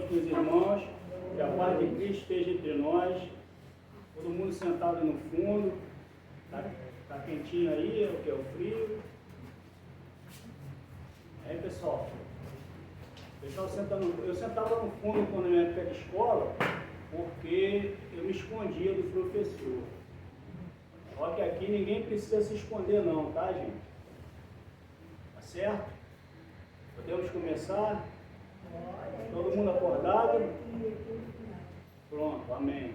com os irmãos, que a paz de Cristo esteja entre nós, todo mundo sentado no fundo, tá quentinho aí, é o que é o frio. Aí pessoal, eu sentava no fundo quando eu ia para a escola, porque eu me escondia do professor. Só que aqui ninguém precisa se esconder não, tá gente? Tá certo? Podemos começar? Todo mundo acordado? Pronto, amém.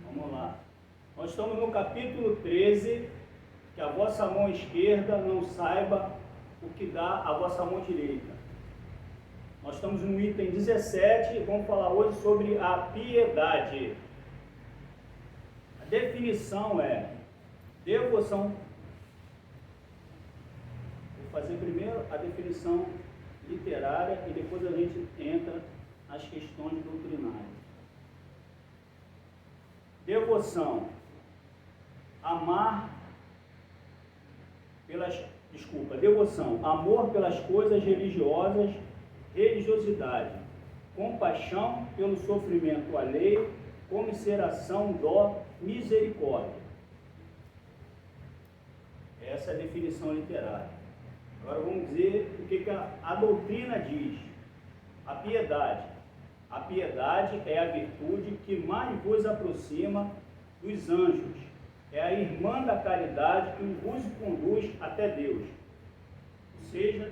Vamos lá. Nós estamos no capítulo 13, que a vossa mão esquerda não saiba o que dá a vossa mão direita. Nós estamos no item 17 e vamos falar hoje sobre a piedade. A definição é devoção. Vou fazer primeiro a definição literária e depois a gente entra nas questões doutrinárias. Devoção, devoção, amor pelas coisas religiosas, religiosidade, compaixão pelo sofrimento alheio, comiseração, dó, misericórdia. Essa é a definição literária. Agora vamos dizer o que a doutrina diz. A piedade. A piedade é a virtude que mais vos aproxima dos anjos. É a irmã da caridade que vos conduz até Deus. Ou seja,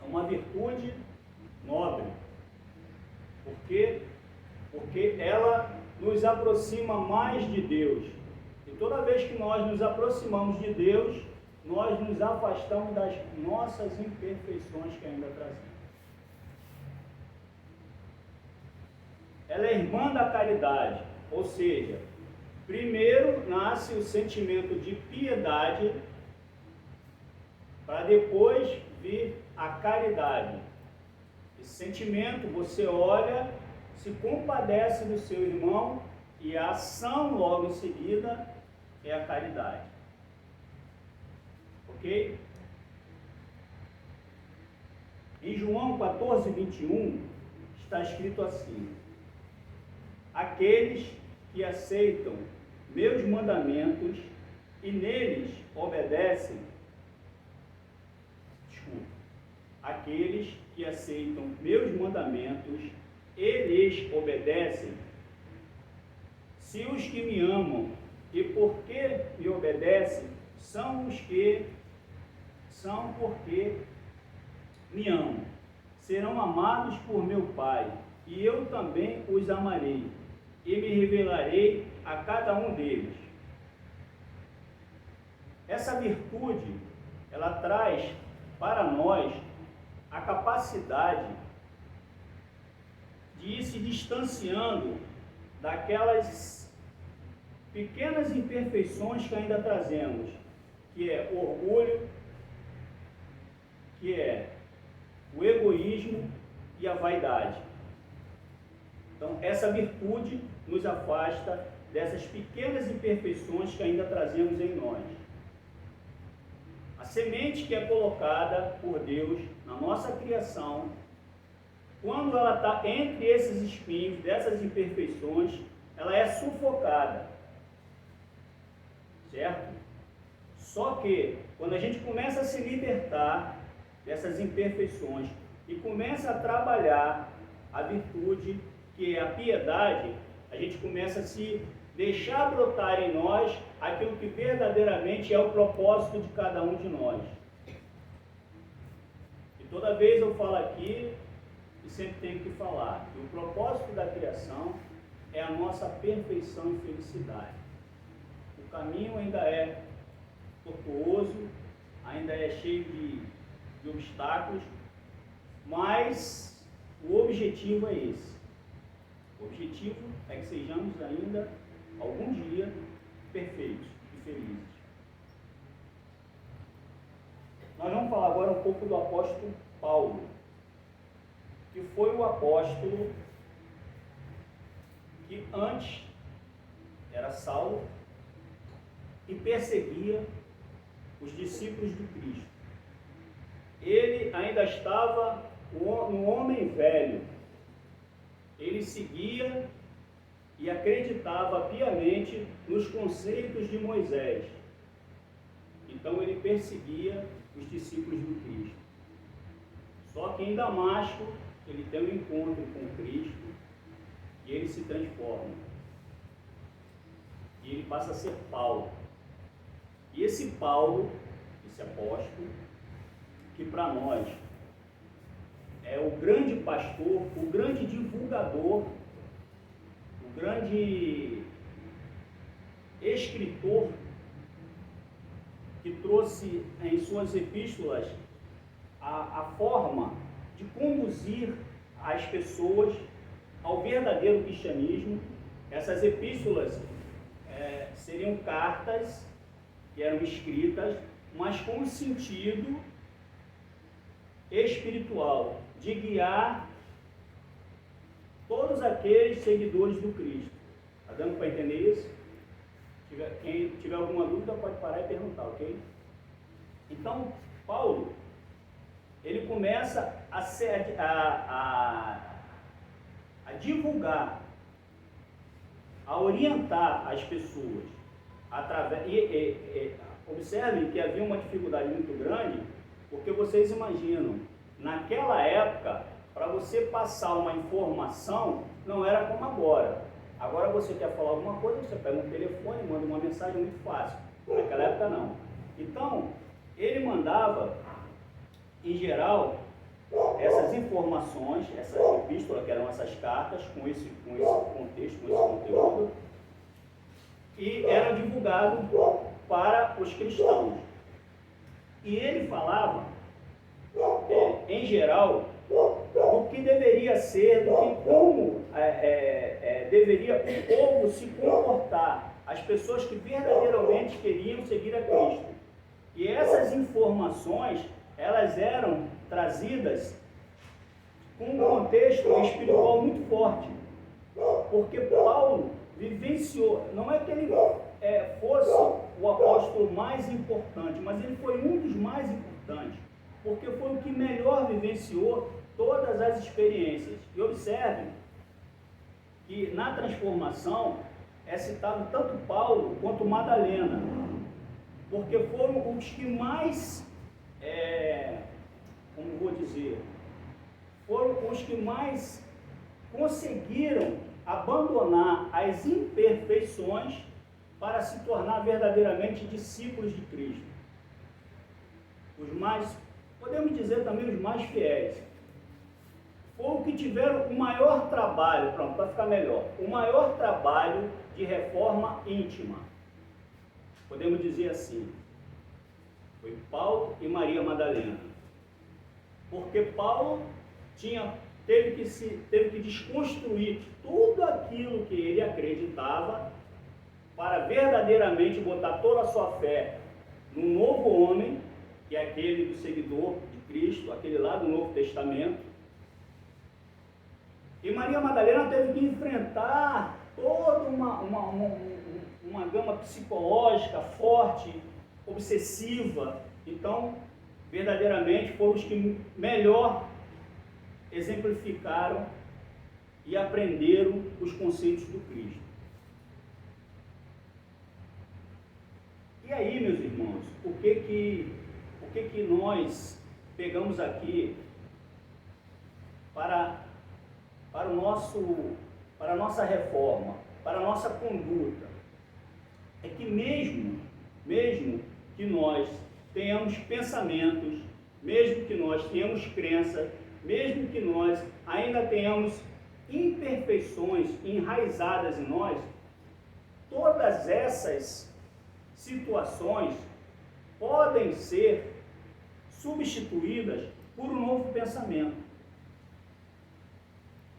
é uma virtude nobre. Por quê? Porque ela nos aproxima mais de Deus. E toda vez que nós nos aproximamos de Deus, nós nos afastamos das nossas imperfeições que ainda trazemos. Ela é irmã da caridade, ou seja, primeiro nasce o sentimento de piedade, para depois vir a caridade. Esse sentimento, você olha, se compadece do seu irmão e a ação logo em seguida é a caridade. Ok? Em João 14, 21, está escrito assim: aqueles que aceitam meus mandamentos e neles obedecem, aqueles que aceitam meus mandamentos e lhes obedecem, se os que me amam e porque me obedecem são os que são porque me amam, serão amados por meu Pai, e eu também os amarei, e me revelarei a cada um deles. Essa virtude, ela traz para nós a capacidade de ir se distanciando daquelas pequenas imperfeições que ainda trazemos, que é o orgulho, que é o egoísmo e a vaidade. Então, essa virtude nos afasta dessas pequenas imperfeições que ainda trazemos em nós. A semente que é colocada por Deus na nossa criação, quando ela está entre esses espinhos, dessas imperfeições, ela é sufocada. Certo? Só que, quando a gente começa a se libertar dessas imperfeições e começa a trabalhar a virtude, que é a piedade, a gente começa a se deixar brotar em nós aquilo que verdadeiramente é o propósito de cada um de nós. E toda vez eu falo aqui, e sempre tenho que falar, que o propósito da criação é a nossa perfeição e felicidade. O caminho ainda é tortuoso, ainda é cheio de obstáculos, mas o objetivo é esse. O objetivo é que sejamos ainda, algum dia, perfeitos e felizes. Nós vamos falar agora um pouco do apóstolo Paulo, que foi o apóstolo que antes era Saulo e perseguia os discípulos de Cristo. Ele ainda estava no homem velho, ele seguia e acreditava piamente nos conceitos de Moisés. Então ele perseguia os discípulos do Cristo. Só que em Damasco ele tem um encontro com Cristo e ele se transforma. E ele passa a ser Paulo. E esse Paulo, esse apóstolo, que para nós é o grande pastor, o grande divulgador, o grande escritor, que trouxe em suas epístolas a forma de conduzir as pessoas ao verdadeiro cristianismo. Essas epístolas seriam cartas que eram escritas, mas com o sentido espiritual de guiar todos aqueles seguidores do Cristo. Está dando para entender isso? Quem tiver alguma dúvida pode parar e perguntar, ok? Então, Paulo, ele começa a divulgar, a orientar as pessoas através. Observem que havia uma dificuldade muito grande, porque vocês imaginam, naquela época, para você passar uma informação, não era como agora. Agora você quer falar alguma coisa, você pega um telefone, manda uma mensagem muito fácil. Naquela época não. Então, ele mandava, em geral, essas informações, essa epístola, que eram essas cartas, com esse contexto, com esse conteúdo, e eram divulgados para os cristãos. E ele falava, em geral, do que deveria ser, do que como deveria o povo se comportar, as pessoas que verdadeiramente queriam seguir a Cristo. E essas informações, elas eram trazidas com um contexto espiritual muito forte, porque Paulo vivenciou, não é que ele fosse o apóstolo mais importante, mas ele foi um dos mais importantes, porque foi o que melhor vivenciou todas as experiências. E observem que na transformação é citado tanto Paulo quanto Madalena, porque foram os que mais, como vou dizer, foram os que mais conseguiram abandonar as imperfeições para se tornar verdadeiramente discípulos de Cristo. Os mais, podemos dizer também os mais fiéis. Foram que tiveram o maior trabalho, pronto, para ficar melhor, o maior trabalho de reforma íntima. Podemos dizer assim, foi Paulo e Maria Madalena. Porque Paulo teve que desconstruir tudo aquilo que ele acreditava para verdadeiramente botar toda a sua fé no novo homem, que é aquele do seguidor de Cristo, aquele lá do Novo Testamento. E Maria Madalena teve que enfrentar toda uma gama psicológica forte, obsessiva. Então, verdadeiramente foram os que melhor exemplificaram e aprenderam os conceitos do Cristo. E aí, meus irmãos, o que nós pegamos aqui para a nossa reforma, para a nossa conduta? É que mesmo que nós tenhamos pensamentos, mesmo que nós tenhamos crença, mesmo que nós ainda tenhamos imperfeições enraizadas em nós, todas essas situações podem ser substituídas por um novo pensamento.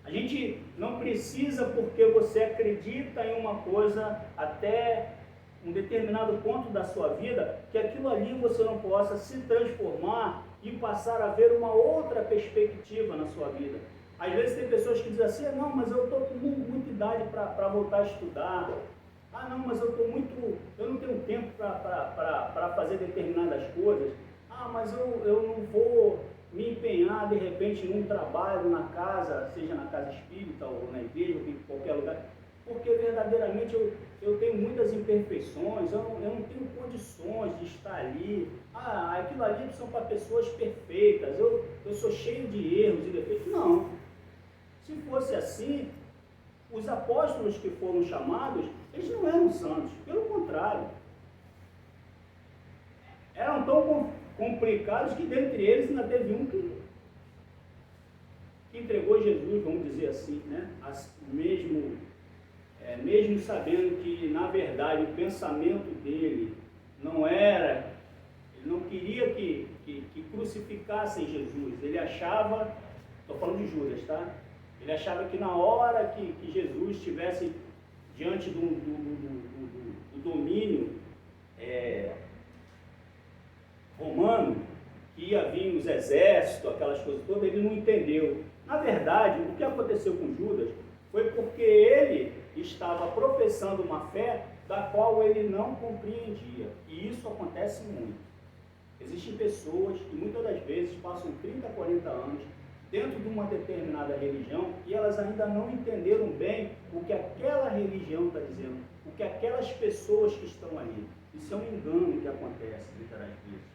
A gente não precisa, porque você acredita em uma coisa até um determinado ponto da sua vida, que aquilo ali você não possa se transformar e passar a ver uma outra perspectiva na sua vida. Às vezes tem pessoas que dizem assim, não, mas eu estou com muita idade para voltar a estudar. Ah, não, mas eu não tenho tempo para fazer determinadas coisas. Ah, mas eu não vou me empenhar de repente num trabalho na casa, seja na casa espírita ou na igreja, ou em qualquer lugar, porque verdadeiramente eu tenho muitas imperfeições, eu não tenho condições de estar ali. Aquilo ali são para pessoas perfeitas, eu sou cheio de erros e defeitos. Não. Se fosse assim, os apóstolos que foram chamados, eles não eram santos, pelo contrário. Eram tão complicados que dentre eles ainda teve um que entregou Jesus, vamos dizer assim, né? Mesmo sabendo que, na verdade, o pensamento dele não era, ele não queria que crucificassem Jesus, ele achava, estou falando de Judas, tá? Ele achava que na hora que Jesus estivesse diante do domínio romano, que ia vir os exércitos, aquelas coisas todas, ele não entendeu. Na verdade, o que aconteceu com Judas foi porque ele estava professando uma fé da qual ele não compreendia. E isso acontece muito. Existem pessoas que muitas das vezes passam 30, 40 anos dentro de uma determinada religião e elas ainda não entenderam bem o que aquela religião está dizendo, o que aquelas pessoas que estão ali. Isso é um engano que acontece muitas das vezes.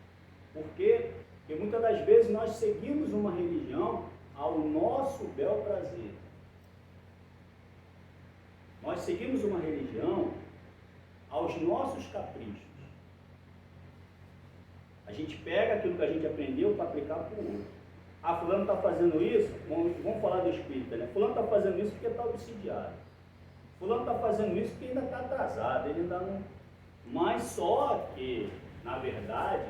Por quê? Porque muitas das vezes nós seguimos uma religião ao nosso bel prazer. Nós seguimos uma religião aos nossos caprichos. A gente pega aquilo que a gente aprendeu para aplicar para o outro. Fulano está fazendo isso, vamos falar do espírita, né? Fulano está fazendo isso porque está obsidiado. Fulano está fazendo isso porque ainda está atrasado, ele ainda não... Mas só que, na verdade,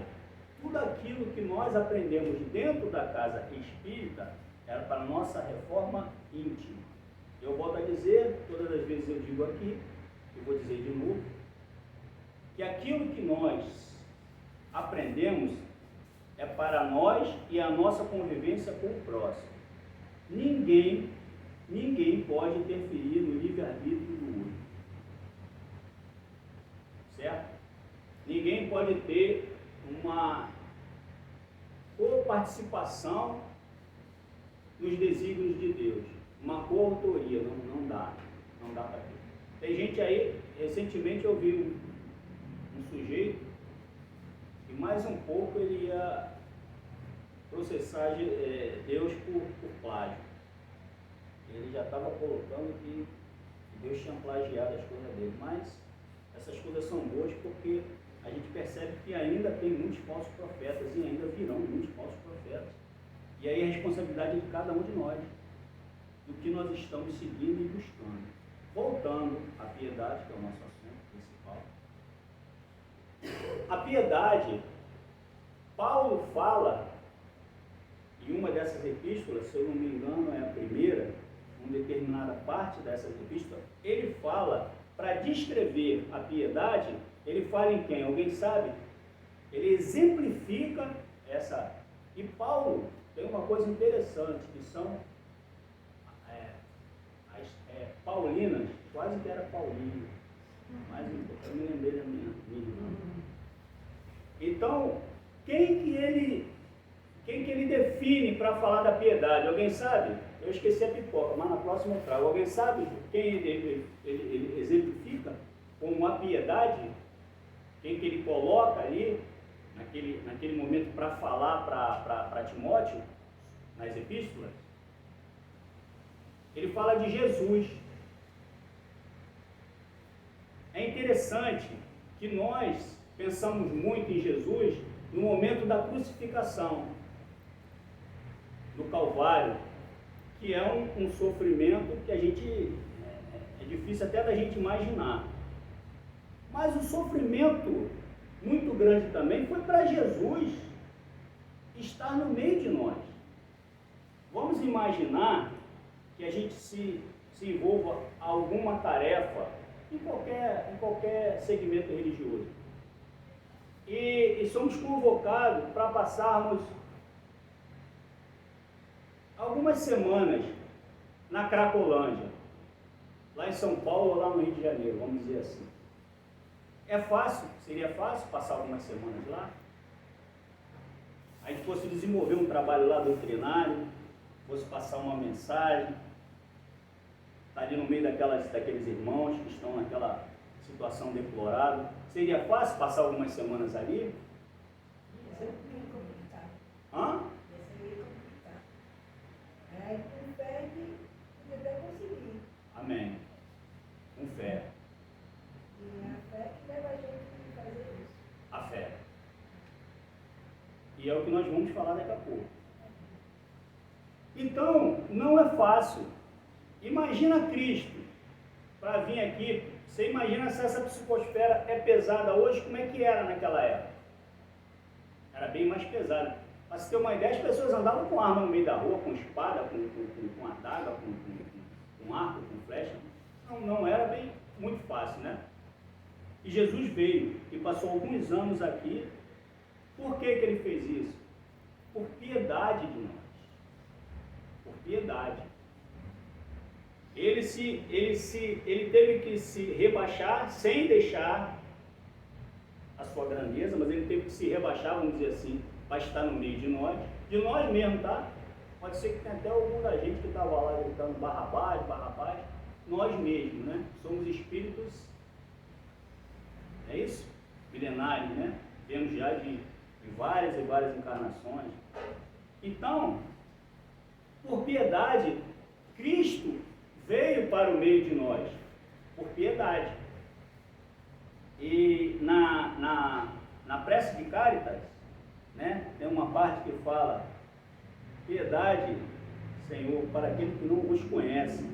tudo aquilo que nós aprendemos dentro da casa espírita era para a nossa reforma íntima. Eu volto a dizer, todas as vezes eu digo aqui, eu vou dizer de novo, que aquilo que nós aprendemos é para nós e a nossa convivência com o próximo. Ninguém pode interferir no livre-arbítrio do outro. Certo? Ninguém pode ter uma coparticipação nos desígnios de Deus. Uma coautoria, não dá para ter. Tem gente aí, recentemente eu vi um sujeito e mais um pouco ele ia processar Deus por plágio. Ele já estava colocando que Deus tinha plagiado as coisas dele, mas essas coisas são boas porque a gente percebe que ainda tem muitos falsos profetas e ainda virão muitos falsos profetas. E aí a responsabilidade é de cada um de nós, do que nós estamos seguindo e buscando. Voltando à piedade, que é o nosso assunto principal. A piedade, Paulo fala, em uma dessas epístolas, se eu não me engano é a primeira, uma determinada parte dessas epístolas, ele fala, para descrever a piedade, ele fala em quem? Alguém sabe? Ele exemplifica essa. E Paulo tem uma coisa interessante, que são paulinas, quase que era paulino, mas eu me lembrei da minha irmã. Então, quem que ele define para falar da piedade? Alguém sabe? Eu esqueci a pipoca, mas na próxima eu trago. Alguém sabe quem ele exemplifica como a piedade? Quem que ele coloca ali, naquele momento, para falar para Timóteo, nas epístolas? Ele fala de Jesus. É interessante que nós pensamos muito em Jesus no momento da crucificação, no Calvário, que é um sofrimento que a gente, é difícil até da gente imaginar. Mas o sofrimento muito grande também foi para Jesus estar no meio de nós. Vamos imaginar que a gente se envolva a alguma tarefa em qualquer segmento religioso. E somos convocados para passarmos algumas semanas na Cracolândia, lá em São Paulo ou lá no Rio de Janeiro, vamos dizer assim. Seria fácil passar algumas semanas lá? a gente fosse desenvolver um trabalho lá doutrinário, fosse passar uma mensagem, está ali no meio daqueles irmãos que estão naquela situação deplorável. Seria fácil passar algumas semanas ali? Hã? Aí com fé que até conseguir. Amém. Com fé. E a fé que leva a gente a fazer isso. A fé. E é o que nós vamos falar daqui a pouco. Então, não é fácil. Imagina Cristo para vir aqui. Você imagina se essa psicosfera é pesada hoje, como é que era naquela época? Era bem mais pesada. Para você ter uma ideia, as pessoas andavam com arma no meio da rua, com espada, com adaga, com arco, com flecha. Não era bem muito fácil, né? E Jesus veio e passou alguns anos aqui. Por que ele fez isso? Por piedade de nós. Por piedade. Ele teve que se rebaixar sem deixar a sua grandeza, mas ele teve que se rebaixar, vamos dizer assim, para estar no meio de nós mesmo, tá? Pode ser que tenha até algum da gente que estava lá gritando Barrabás, nós mesmos, né? Somos espíritos, é isso? Milenares, né? Temos já de várias e várias encarnações. Então, por piedade, Cristo veio para o meio de nós, por piedade. E na prece de Cáritas, né, tem uma parte que fala: piedade, Senhor, para aquele que não vos conhece.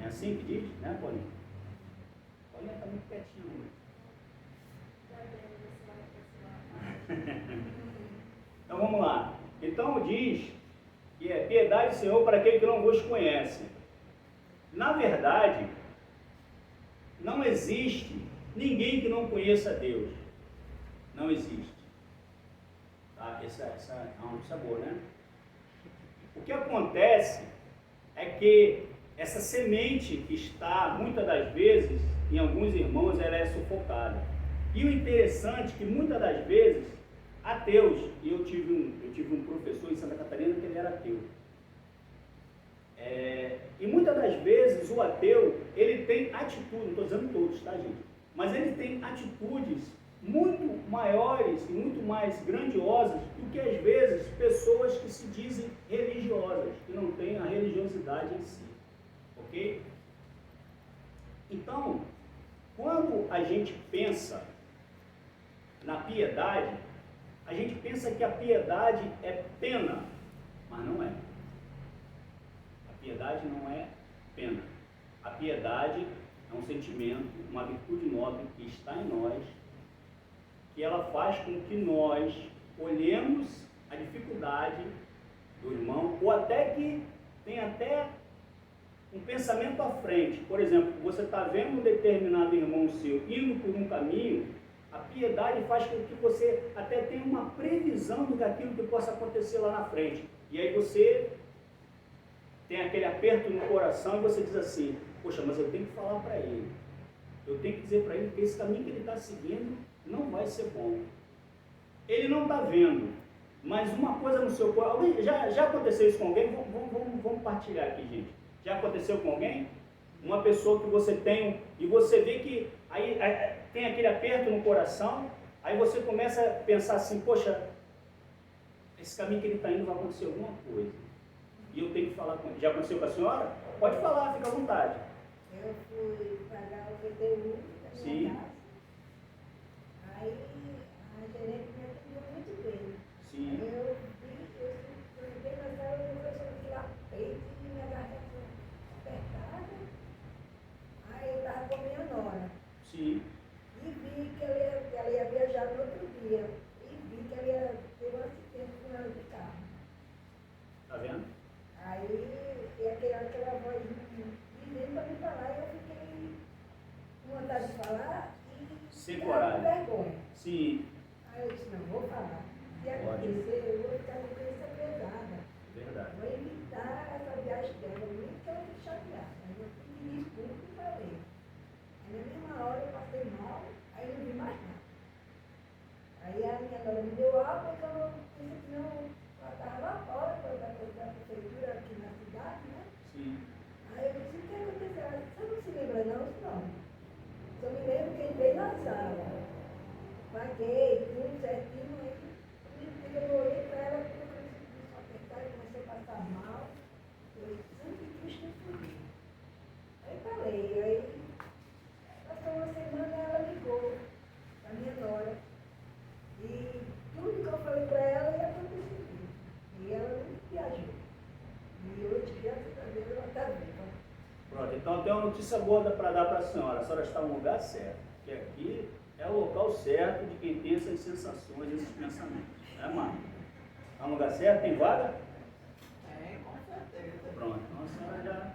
É assim que diz, né, Paulinha? Paulinha está muito quietinho. Então vamos lá. Então diz que é piedade, Senhor, para aquele que não vos conhece. Na verdade, não existe ninguém que não conheça Deus. Não existe. Tá? Essa é uma notícia boa, né? O que acontece é que essa semente que está, muitas das vezes, em alguns irmãos, ela é sufocada. E o interessante é que muitas das vezes, ateus, e eu tive um professor em Santa Catarina que ele era ateu. E muitas das vezes o ateu, ele tem atitudes, não estou dizendo todos, tá, gente? Mas ele tem atitudes muito maiores e muito mais grandiosas do que às vezes pessoas que se dizem religiosas, que não têm a religiosidade em si, ok? Então, quando a gente pensa na piedade, a gente pensa que a piedade é pena, mas não é. A piedade não é pena. A piedade é um sentimento, uma virtude nobre que está em nós, que ela faz com que nós olhemos a dificuldade do irmão, ou até que tenha até um pensamento à frente. Por exemplo, você está vendo um determinado irmão seu indo por um caminho, a piedade faz com que você até tenha uma previsão daquilo que possa acontecer lá na frente. E aí você tem aquele aperto no coração e você diz assim: poxa, mas eu tenho que falar para ele. Eu tenho que dizer para ele que esse caminho que ele está seguindo não vai ser bom. Ele não está vendo, mas uma coisa no seu coração... Já aconteceu isso com alguém? Vamos partilhar aqui, gente. Já aconteceu com alguém? Uma pessoa que você tem e você vê que aí tem aquele aperto no coração, aí você começa a pensar assim: poxa, esse caminho que ele está indo vai acontecer alguma coisa. E eu tenho que falar com ele. Já aconteceu com a senhora? Pode falar, fica à vontade. Eu fui pagar o PTU da minha casa. Aí a gerente me atendeu muito bem. Sim. Aí eu fiquei na sala e começou a tirar peito e minha garganta apertada. Aí eu estava com a minha nora. Sim. E vi que ela ia viajar no outro dia. E vi que ela ia ter um acidente com ela de carro. Tá vendo? Aí, e aquela voz dizendo para me falar, e eu fiquei com vontade de falar e sem com coragem. vergonha. Sim. Aí eu disse: não, vou falar. Se acontecer, eu vou ficar com a cabeça pesada. Verdade. Vou evitar essa viagem dela, nem que ela fique chateada. Aí eu pedi desculpa e falei. Aí na mesma hora eu passei mal, aí não vi mais nada. Aí a minha nora me deu água, então eu pensei que não, na sala. Paguei, tudo certinho, aí eu olhei para ela, começou a apertar, e comecei a passar mal. Eu falei, sangue de Cristo é por mim. Aí falei, aí passou uma semana ela ligou, a minha nora. E tudo que eu falei para ela ia acontecer. E ela não viajou. E hoje, graças a Deus, ela está viva. Pronto, então tem uma notícia boa para dar para a senhora está no lugar certo, que aqui é o local certo de quem tem essas sensações, esses pensamentos. Mano? Está no lugar certo? Tem vaga? Com certeza. Pronto, então a senhora já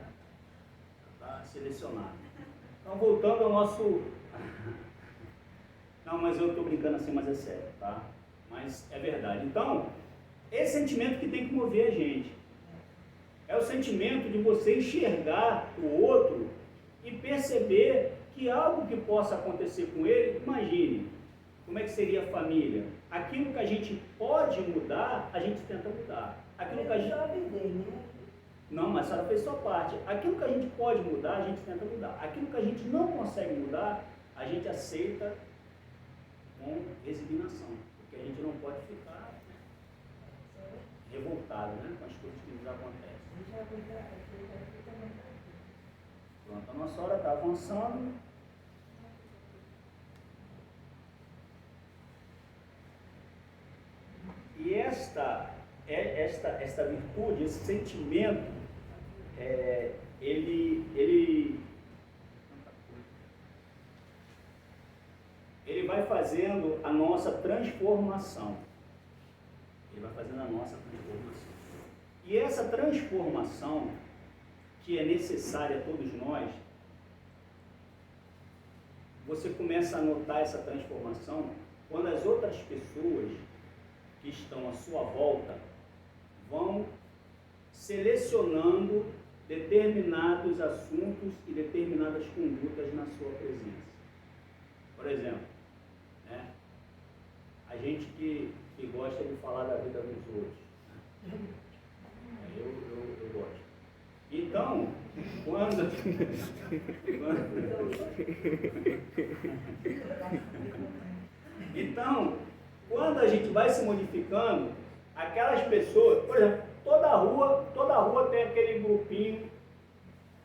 está selecionada. Então, voltando ao nosso... Não, mas eu estou brincando assim, mas é sério, tá? Mas é verdade. Então, esse sentimento que tem que mover a gente. É o sentimento de você enxergar o outro e perceber que algo que possa acontecer com ele, imagine, como é que seria a família? Aquilo que a gente pode mudar, a gente tenta mudar. Aquilo que a gente... Eu avisei, né? Não, mas a senhora fez sua parte. Aquilo que a gente pode mudar, a gente tenta mudar. Aquilo que a gente não consegue mudar, a gente aceita com resignação. Porque a gente não pode ficar revoltado, né, com as coisas que nos acontecem. Pronto, a nossa hora está avançando. E esta virtude, esse sentimento, ele vai fazendo a nossa transformação. Ele vai fazendo a nossa transformação. E essa transformação, que é necessária a todos nós, você começa a notar essa transformação quando as outras pessoas que estão à sua volta vão selecionando determinados assuntos e determinadas condutas na sua presença. Por exemplo, né, a gente que gosta de falar da vida dos outros, né? Eu gosto. Então, quando a gente vai se modificando, aquelas pessoas, por exemplo, toda rua tem aquele grupinho,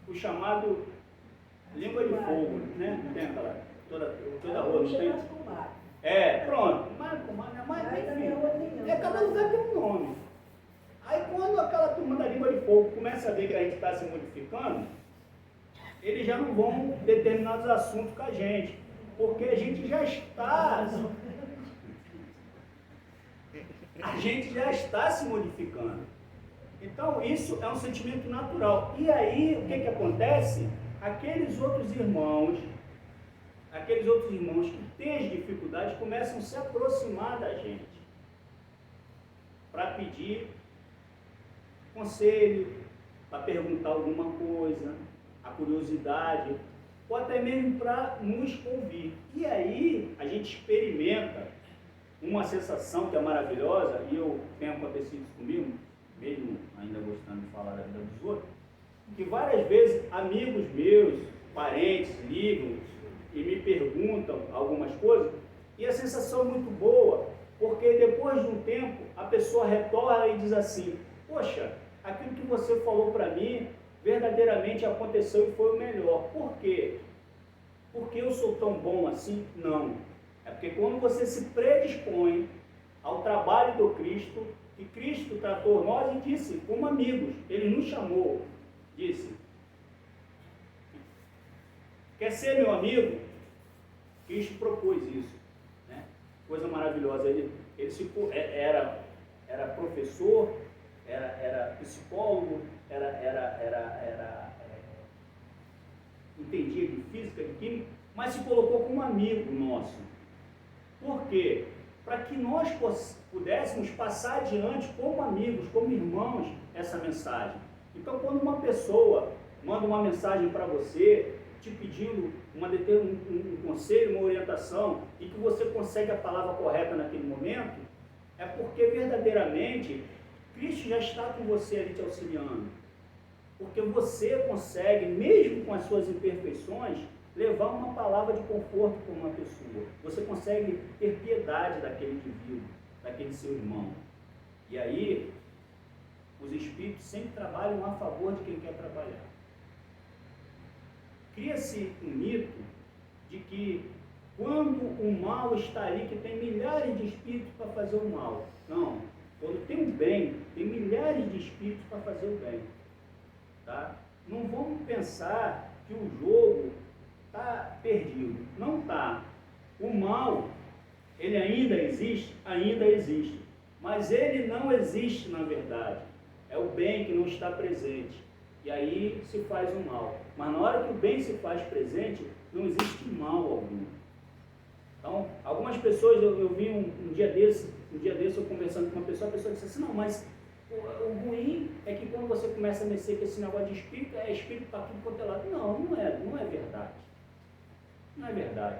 o chamado língua de fogo, né? Tem aquela, toda rua não tem? Pronto. Mas enfim, cada lugar tem um nome. Aí quando aquela turma da língua de fogo começa a ver que a gente está se modificando, eles já não vão determinados assuntos com a gente, porque a gente já está se modificando. Então isso é um sentimento natural. E aí o que acontece? Aqueles outros irmãos que têm as dificuldades começam a se aproximar da gente para pedir conselho, para perguntar alguma coisa, a curiosidade, ou até mesmo para nos ouvir. E aí a gente experimenta uma sensação que é maravilhosa, e eu tenho acontecido isso comigo, mesmo ainda gostando de falar da vida dos outros, que várias vezes amigos meus, parentes, ligam e me perguntam algumas coisas, e a sensação é muito boa, porque depois de um tempo a pessoa retorna e diz assim: poxa, aquilo que você falou para mim verdadeiramente aconteceu e foi o melhor. Por quê? Porque eu sou tão bom assim? Não. É porque quando você se predispõe ao trabalho do Cristo, que Cristo tratou nós e disse como amigos, Ele nos chamou, disse: quer ser meu amigo? Cristo propôs isso, né? Coisa maravilhosa. Ele era professor, era psicólogo, entendia de física, de química, mas se colocou como amigo nosso. Por quê? Para que nós pudéssemos passar adiante como amigos, como irmãos, essa mensagem. Então, quando uma pessoa manda uma mensagem para você, te pedindo um conselho, uma orientação, e que você consegue a palavra correta naquele momento, é porque verdadeiramente Cristo já está com você ali te auxiliando. Porque você consegue, mesmo com as suas imperfeições, levar uma palavra de conforto para uma pessoa. Você consegue ter piedade daquele indivíduo, daquele seu irmão. E aí, os espíritos sempre trabalham a favor de quem quer trabalhar. Cria-se um mito de que quando o mal está ali, que tem milhares de espíritos para fazer o mal. Não. Quando tem o bem, tem milhares de espíritos para fazer o bem. Tá? Não vamos pensar que o jogo está perdido. Não está. O mal, ele ainda existe? Ainda existe. Mas ele não existe na verdade. É o bem que não está presente. E aí se faz o mal. Mas na hora que o bem se faz presente, não existe mal algum. Então, algumas pessoas, eu vi um dia desse eu conversando com uma pessoa, a pessoa disse assim, não, mas o ruim é que quando você começa a mexer com esse negócio de espírito, é espírito para tudo quanto é lado. Não é verdade. Não é verdade.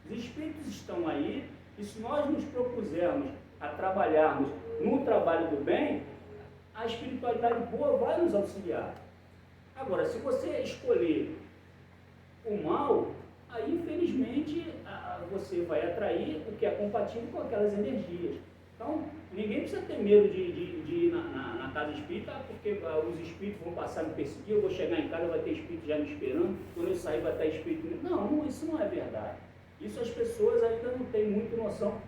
Os espíritos estão aí, e se nós nos propusermos a trabalharmos no trabalho do bem, a espiritualidade boa vai nos auxiliar. Agora, se você escolher o mal, aí infelizmente você vai atrair o que é compatível com aquelas energias. Então, ninguém precisa ter medo de ir na casa espírita, porque os espíritos vão passar a me perseguir, eu vou chegar em casa, vai ter espírito já me esperando, quando eu sair vai estar espírito... Não, isso não é verdade. Isso as pessoas ainda não têm muita noção,